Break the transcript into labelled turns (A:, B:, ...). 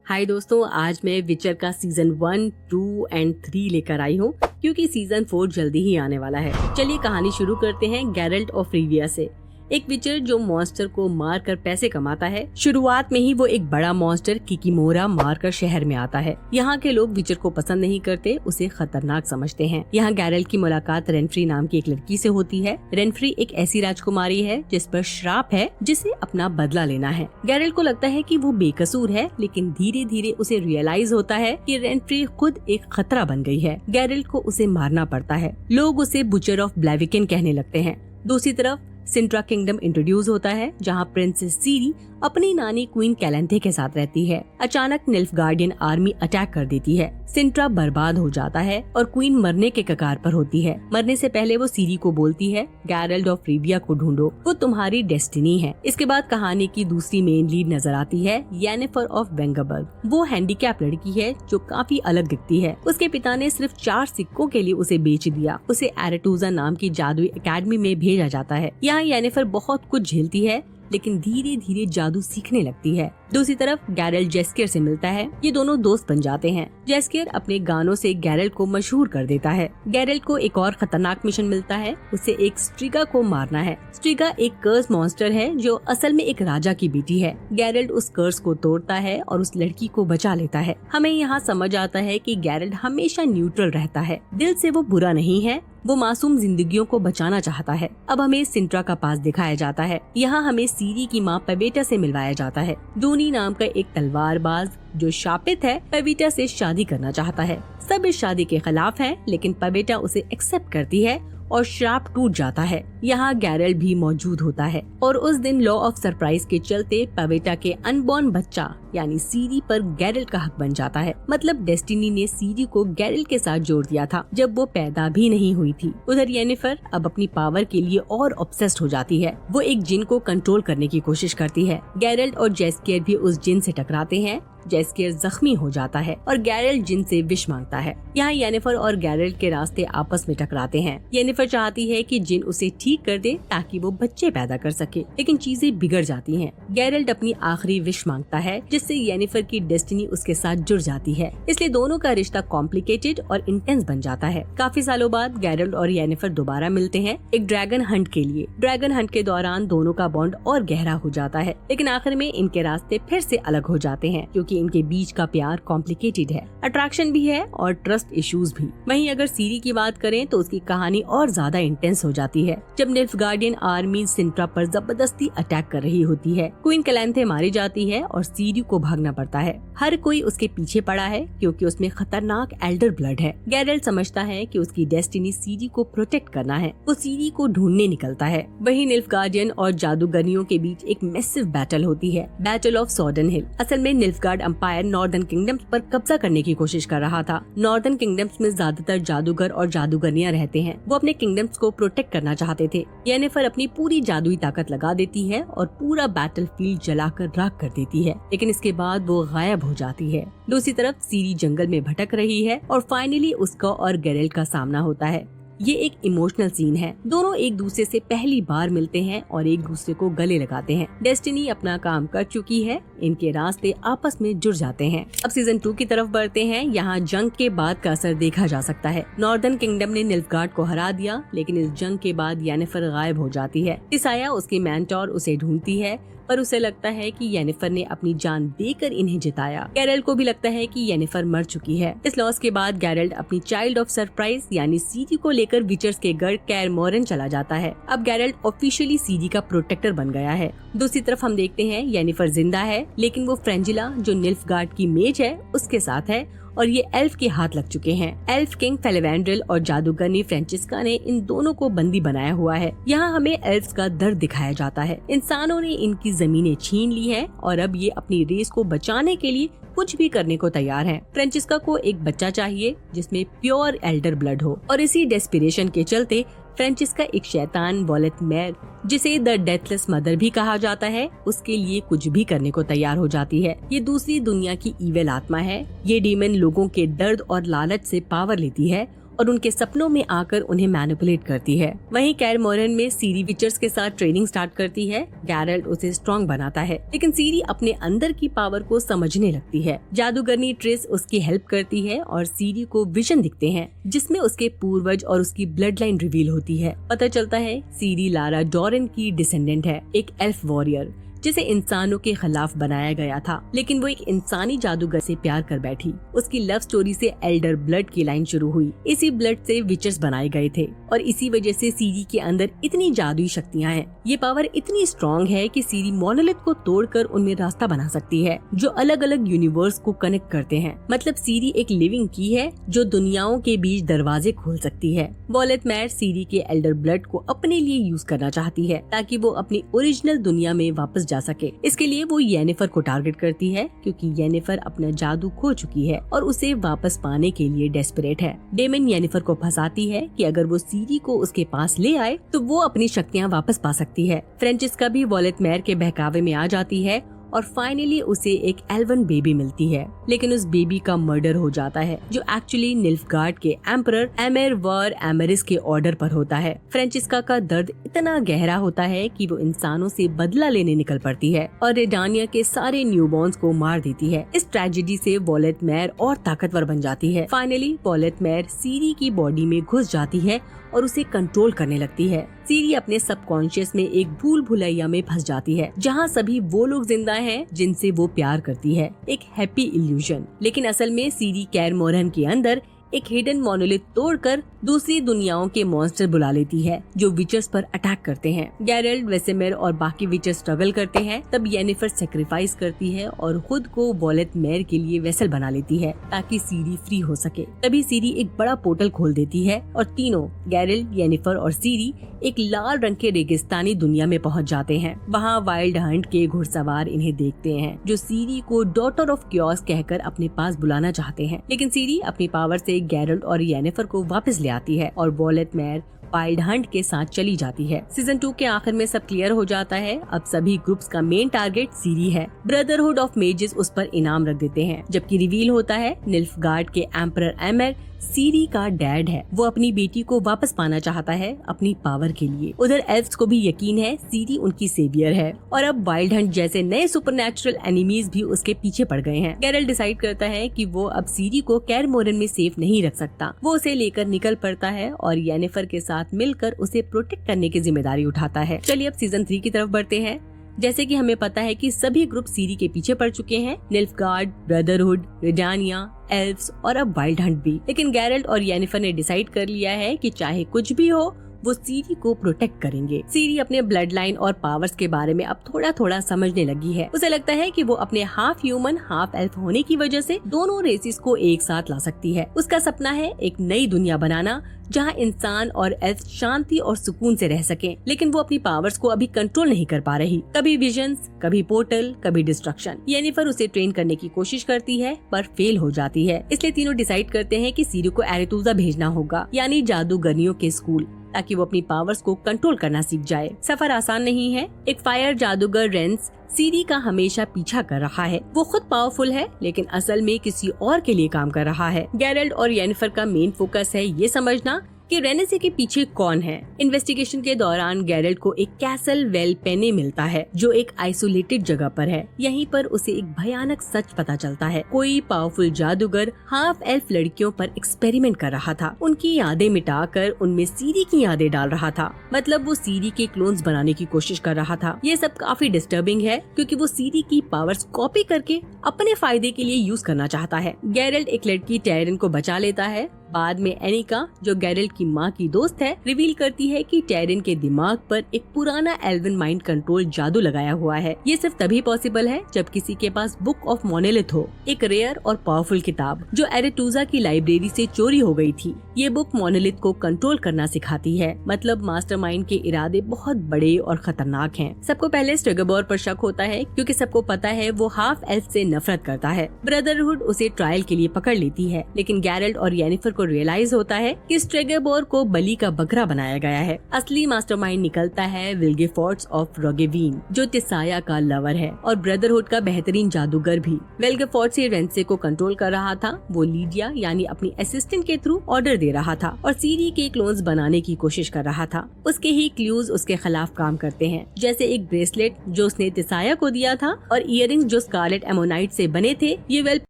A: हाय दोस्तों, आज मैं विचर का सीजन 1, 2 एंड 3 लेकर आई हूँ क्योंकि सीजन 4 जल्दी ही आने वाला है। चलिए कहानी शुरू करते हैं गैरल्ट ऑफ रिविया से। एक विचर जो मॉन्स्टर को मार कर पैसे कमाता है। शुरुआत में ही वो एक बड़ा मॉन्स्टर किकीमोरा मार कर शहर में आता है। यहाँ के लोग विचर को पसंद नहीं करते, उसे खतरनाक समझते हैं। यहाँ गैरल्ट की मुलाकात रेनफ्री नाम की एक लड़की से होती है। रेनफ्री एक ऐसी राजकुमारी है जिस पर श्राप है जिसे अपना बदला लेना है। गैरल्ट को लगता है कि वो बेकसूर है, लेकिन धीरे धीरे उसे रियलाइज होता है कि रेनफ्री खुद एक खतरा बन गई है। गैरल्ट को उसे मारना पड़ता है। लोग उसे बुचर ऑफ ब्लैविकन कहने लगते हैं। दूसरी तरफ सिंट्रा किंगडम इंट्रोड्यूस होता है, जहाँ प्रिंसेस सीरी अपनी नानी क्वीन कैलेंथे के साथ रहती है। अचानक निल्फगार्डियन आर्मी अटैक कर देती है। सिंट्रा बर्बाद हो जाता है और क्वीन मरने के कगार पर होती है। मरने से पहले वो सीरी को बोलती है, गैरल्ट ऑफ रिविया को ढूंढो, वो तुम्हारी डेस्टिनी है। इसके बाद कहानी की दूसरी मेन लीड नजर आती है, येनिफर ऑफ वेंगरबर्ग। वो हैंडीकैप लड़की है जो काफी अलग दिखती है। उसके पिता ने सिर्फ 4 सिक्कों के लिए उसे बेच दिया। उसे एरेटूजा नाम की जादुई एकेडमी में भेजा जाता है। यहाँ येनिफर बहुत कुछ झेलती है, लेकिन धीरे धीरे जादू सीखने लगती है। दूसरी तरफ गैरल्ट जेस्कियर से मिलता है। ये दोनों दोस्त बन जाते हैं। जेस्कियर अपने गानों से गैरल्ट को मशहूर कर देता है। गैरल्ट को एक और खतरनाक मिशन मिलता है, उसे एक स्ट्रिगा को मारना है। स्ट्रिगा एक कर्स मॉन्स्टर है जो असल में एक राजा की बेटी है। गैरल्ट उस कर्स को तोड़ता है और उस लड़की को बचा लेता है। हमें यहाँ समझ आता है कि गैरल्ट हमेशा न्यूट्रल रहता है। दिल से वो बुरा नहीं है, वो मासूम जिंदगियों को बचाना चाहता है। अब हमें सिंट्रा का पास दिखाया जाता है। यहाँ हमें सीरी की माँ पवेटा से मिलवाया जाता है। डूनी नाम का एक तलवारबाज जो शापित है, पवेटा से शादी करना चाहता है। सब इस शादी के खिलाफ हैं, लेकिन पवेटा उसे एक्सेप्ट करती है और श्राप टूट जाता है। यहाँ गैरल्ट भी मौजूद होता है और उस दिन लॉ ऑफ सरप्राइज के चलते पवेटा के अनबॉर्न बच्चा यानी सीरी पर गैरल्ट का हक बन जाता है। मतलब डेस्टिनी ने सीरी को गैरल्ट के साथ जोड़ दिया था जब वो पैदा भी नहीं हुई थी। उधर येनिफर अब अपनी पावर के लिए और ऑब्सेस्ड हो जाती है। वो एक जिन को कंट्रोल करने की कोशिश करती है। गैरल्ट और जेस्कियर भी उस जिन से टकराते हैं। जेस्कियर जख्मी हो जाता है और गैरल्ट जिन से विश मांगता है। यहाँ येनिफर और गैरल्ट के रास्ते आपस में टकराते हैं। येनिफर चाहती है कि जिन उसे ठीक कर दे ताकि वो बच्चे पैदा कर सके, लेकिन चीजें बिगड़ जाती हैं। गैरल्ट अपनी आखिरी विश मांगता है, जिससे येनिफर की डेस्टिनी उसके साथ जुड़ जाती है। इसलिए दोनों का रिश्ता कॉम्प्लिकेटेड और इंटेंस बन जाता है। काफी सालों बाद गैरल्ट और येनिफर दोबारा मिलते हैं एक ड्रैगन हंट के लिए। ड्रैगन हंट के दौरान दोनों का बॉन्ड और गहरा हो जाता है, लेकिन आखिर में इनके रास्ते फिर से अलग हो जाते हैं क्योंकि इनके बीच का प्यार कॉम्प्लिकेटेड है। अट्रैक्शन भी है और ट्रस्ट इश्यूज भी। वहीं अगर सीरी की बात करें तो उसकी कहानी और ज्यादा इंटेंस हो जाती है। जब निल्फगार्डियन आर्मी सिंट्रा पर जबरदस्ती अटैक कर रही होती है, क्वीन कैलेंथे मारी जाती है और सीरी को भागना पड़ता है। हर कोई उसके पीछे पड़ा है क्योंकि उसमें खतरनाक एल्डर ब्लड है। गैरल्ट समझता है कि उसकी डेस्टिनी सीरी को प्रोटेक्ट करना है। वो सीरी को ढूंढने निकलता है। वहीं निल्फगार्डियन और जादूगरनियों के बीच एक मैसिव बैटल होती है, बैटल ऑफ सॉर्डन हिल। असल में निल्फगार्ड एम्पायर नॉर्दर्न किंगडम्स पर कब्जा करने की कोशिश कर रहा था। नॉर्दर्न किंगडम्स में ज्यादातर जादूगर और जादूगरनियां रहते हैं। वो अपने किंगडम्स को प्रोटेक्ट करना चाहते थे। येनिफर अपनी पूरी जादुई ताकत लगा देती है और पूरा बैटलफील्ड जलाकर राख कर देती है, लेकिन इसके बाद वो गायब हो जाती है। दूसरी तरफ सीरी जंगल में भटक रही है और फाइनली उसका और गैरल्ट का सामना होता है। ये एक इमोशनल सीन है। दोनों एक दूसरे से पहली बार मिलते हैं और एक दूसरे को गले लगाते हैं। डेस्टिनी अपना काम कर चुकी है, इनके रास्ते आपस में जुड़ जाते हैं। अब सीजन 2 की तरफ बढ़ते हैं। यहाँ जंग के बाद का असर देखा जा सकता है। नॉर्दर्न किंगडम ने निल्फगार्ड को हरा दिया, लेकिन इस जंग के बाद येनिफर गायब हो जाती है। तिसाया उसकी मेंटोर उसे ढूंढती है, पर उसे लगता है कि येनिफर ने अपनी जान देकर इन्हें जिताया। गैरल्ट को भी लगता है कि येनिफर मर चुकी है। इस लॉस के बाद गैरल्ट अपनी चाइल्ड ऑफ सरप्राइज यानी सीरी को लेकर विचर्स के गढ़ कैर मोरन चला जाता है। अब गैरल्ट ऑफिशियली सीरी का प्रोटेक्टर बन गया है। दूसरी तरफ हम देखते हैं येनिफर जिंदा है, लेकिन वो फ्रेंजिला जो निल्फगार्ड की मेज है उसके साथ है और ये एल्फ के हाथ लग चुके हैं। एल्फ किंग फेलिवेंड्रिल और जादूगरनी फ्रेंचिस्का ने इन दोनों को बंदी बनाया हुआ है। यहाँ हमें एल्फ्स का दर्द दिखाया जाता है। इंसानों ने इनकी जमीनें छीन ली है और अब ये अपनी रेस को बचाने के लिए कुछ भी करने को तैयार हैं। फ्रेंचिस्का को एक बच्चा चाहिए जिसमें प्योर एल्डर ब्लड हो और इसी डेस्पिरेशन के चलते फ्रेंचिस्का एक शैतान वॉलेट मैर, जिसे द डेथलेस मदर भी कहा जाता है, उसके लिए कुछ भी करने को तैयार हो जाती है। ये दूसरी दुनिया की ईविल आत्मा है। ये डीमन लोगों के दर्द और लालच से पावर लेती है और उनके सपनों में आकर उन्हें मैनिपुलेट करती है। वहीं कैर मोरन में सीरी विचर्स के साथ ट्रेनिंग स्टार्ट करती है। गैरल्ट उसे स्ट्रॉन्ग बनाता है, लेकिन सीरी अपने अंदर की पावर को समझने लगती है। जादूगरनी ट्रिस उसकी हेल्प करती है और सीरी को विजन दिखते हैं जिसमें उसके पूर्वज और उसकी ब्लड लाइन रिवील होती है। पता चलता है सीरी लारा डॉरेन की डिसेंडेंट है, एक एल्फ वॉरियर जिसे इंसानों के खिलाफ बनाया गया था, लेकिन वो एक इंसानी जादूगर से प्यार कर बैठी। उसकी लव स्टोरी से एल्डर ब्लड की लाइन शुरू हुई। इसी ब्लड से विचर्स बनाए गए थे और इसी वजह से सीरी के अंदर इतनी जादुई शक्तियां हैं। ये पावर इतनी स्ट्रॉन्ग है कि सीरी मोनोलिथ को तोड़कर उनमें रास्ता बना सकती है जो अलग अलग यूनिवर्स को कनेक्ट करते हैं। मतलब सीरी एक लिविंग की है जो दुनियाओं के बीच दरवाजे खोल सकती है। वॉलेट मैर सीरी के एल्डर ब्लड को अपने लिए यूज करना चाहती है ताकि वो अपनी ओरिजिनल दुनिया में वापस जा सके। इसके लिए वो येनिफर को टारगेट करती है क्योंकि येनिफर अपना जादू खो चुकी है और उसे वापस पाने के लिए डेस्परेट है। डेमन येनिफर को फंसाती है कि अगर वो सीरी को उसके पास ले आए तो वो अपनी शक्तियाँ वापस पा सकती है। फ्रेंचिस्का भी वॉलेट मैर के बहकावे में आ जाती है और फाइनली उसे एक एल्वन बेबी मिलती है, लेकिन उस बेबी का मर्डर हो जाता है जो एक्चुअली निल्फगार्ड के एम्परर एमेर वर एमेरिस के ऑर्डर पर होता है। फ्रेंचिस्का का दर्द इतना गहरा होता है कि वो इंसानों से बदला लेने निकल पड़ती है और रेडानिया के सारे न्यूबॉर्न्स को मार देती है। इस ट्रेजेडी से वॉलेट मैर और ताकतवर बन जाती है। फाइनली वॉलेट मैर सीरी की बॉडी में घुस जाती है और उसे कंट्रोल करने लगती है। सीरी अपने सबकॉन्शियस में एक भूल भुलैया में फंस जाती है जहाँ सभी वो लोग जिंदा हैं जिनसे वो प्यार करती है, एक हैप्पी इल्यूजन। लेकिन असल में सीरी कैर मोरन के अंदर एक हिडन मोनोलिथ तोड़कर दूसरी दुनियाओं के मॉन्स्टर बुला लेती है जो विचर्स पर अटैक करते हैं। गैरल्ट, वेसेमिर और बाकी विचर्स स्ट्रगल करते हैं। तब येनिफर सेक्रीफाइस करती है और खुद को वॉलेट मैर के लिए वेसल बना लेती है ताकि सीरी फ्री हो सके। तभी सीरी एक बड़ा पोर्टल खोल देती है और तीनों गैरल्ट, येनिफर और सीरी एक लाल रंग के रेगिस्तानी दुनिया में पहुंच जाते हैं। वहाँ वाइल्ड हंट के घुड़सवार इन्हें देखते हैं जो सीरी को डॉटर ऑफ क्योस कहकर अपने पास बुलाना चाहते हैं, लेकिन सीरी अपनी पावर से गैरल्ट और येनिफर को वापस ले आती है और वॉलेट मैर वाइल्ड हंट के साथ चली जाती है। सीजन 2 के आखिर में सब क्लियर हो जाता है। अब सभी ग्रुप्स का मेन टारगेट सीरी है। ब्रदरहुड ऑफ मेजेस उस पर इनाम रख देते हैं, जबकि रिवील होता है निल्फगार्ड के एम्परर एमेर सीरी का डैड है। वो अपनी बेटी को वापस पाना चाहता है अपनी पावर के लिए। उधर एल्फ्स को भी यकीन है सीरी उनकी सेवियर है और अब वाइल्ड हंट जैसे नए सुपरनैचुरल एनिमीज भी उसके पीछे पड़ गए हैं। गैरल्ट डिसाइड करता है कि वो अब सीरी को कैर मोरन में सेफ नहीं रख सकता। वो उसे लेकर निकल पड़ता है और येनिफर के साथ मिलकर उसे प्रोटेक्ट करने की जिम्मेदारी उठाता है। चलिए अब सीजन 3 की तरफ बढ़ते हैं। जैसे कि हमें पता है कि सभी ग्रुप सीरी के पीछे पड़ चुके हैं, निल्फगार्ड, ब्रदरहुड, रेडानिया, एल्फ्स और अब वाइल्ड हंट भी। लेकिन गैरल्ट और येनिफर ने डिसाइड कर लिया है कि चाहे कुछ भी हो वो सीरी को प्रोटेक्ट करेंगे। सीरी अपने ब्लड लाइन और पावर्स के बारे में अब थोड़ा थोड़ा समझने लगी है। उसे लगता है कि वो अपने हाफ ह्यूमन हाफ एल्फ होने की वजह से दोनों रेसिस को एक साथ ला सकती है। उसका सपना है एक नई दुनिया बनाना जहाँ इंसान और एल्फ शांति और सुकून से रह सकें, लेकिन वो अपनी पावर्स को अभी कंट्रोल नहीं कर पा रही। कभी विजन्स, कभी पोर्टल, कभी डिस्ट्रक्शन। येनिफर उसे ट्रेन करने की कोशिश करती है पर फेल हो जाती है। इसलिए तीनों डिसाइड करते हैं कि सीरी को एरेतुजा भेजना होगा, यानी जादूगरनियों के स्कूल, ताकि वो अपनी पावर्स को कंट्रोल करना सीख जाए। सफर आसान नहीं है। एक फायर जादूगर रेंस सीरी का हमेशा पीछा कर रहा है। वो खुद पावरफुल है लेकिन असल में किसी और के लिए काम कर रहा है। गैरल्ट और येनिफर का मेन फोकस है ये समझना कि रेनेसे के पीछे कौन है। इन्वेस्टिगेशन के दौरान गैरल्ट को एक कैसल वेल पेने मिलता है जो एक आइसोलेटेड जगह पर है। यहीं पर उसे एक भयानक सच पता चलता है। कोई पावरफुल जादूगर हाफ एल्फ लड़कियों पर एक्सपेरिमेंट कर रहा था, उनकी यादें मिटाकर उनमें सीरी की यादें डाल रहा था। मतलब वो सीरी के क्लोन्स बनाने की कोशिश कर रहा था। ये सब काफी डिस्टर्बिंग है क्योंकि वो सीरी की पावर्स कॉपी करके अपने फायदे के लिए यूज करना चाहता है। गैरल्ट एक लड़की टैरिन को बचा लेता है। बाद में एनिका, जो गैरल्ट की माँ की दोस्त है, रिवील करती है कि टैरिन के दिमाग पर एक पुराना एल्वन माइंड कंट्रोल जादू लगाया हुआ है। ये सिर्फ तभी पॉसिबल है जब किसी के पास बुक ऑफ मोनोलिथ हो, एक रेयर और पावरफुल किताब जो एरेतुजा की लाइब्रेरी से चोरी हो गई थी। ये बुक मोनोलिथ को कंट्रोल करना सिखाती है। मतलब मास्टरमाइंड के इरादे बहुत बड़े और खतरनाक हैं। सबको पहले स्ट्रेगोबोर पर शक होता है क्योंकि सबको पता है वो हाफ एल्फ से नफरत करता है। ब्रदरहुड उसे ट्रायल के लिए पकड़ लेती है, लेकिन गैरल्ट और येनिफर को रियलाइज होता है कि स्ट्रेगोबोर को बलि का बकरा बनाया गया है। असली मास्टरमाइंड निकलता है विल्गेफोर्ट्स ऑफ रोगेवीन, जो तिसाया का लवर है और ब्रदरहुड का बेहतरीन जादूगर भी। विल्गेफोर्ट्स ही रेंसे को कंट्रोल कर रहा था। वो लीडिया यानी अपनी असिस्टेंट के थ्रू ऑर्डर दे रहा था और सीरी के क्लोन्स बनाने की कोशिश कर रहा था। उसके ही क्लूज उसके खिलाफ काम करते हैं, जैसे एक ब्रेसलेट जो उसने तिसाया को दिया था और इयररिंग्स जो स्कारलेट एमोनाइट से बने थे। ये वेल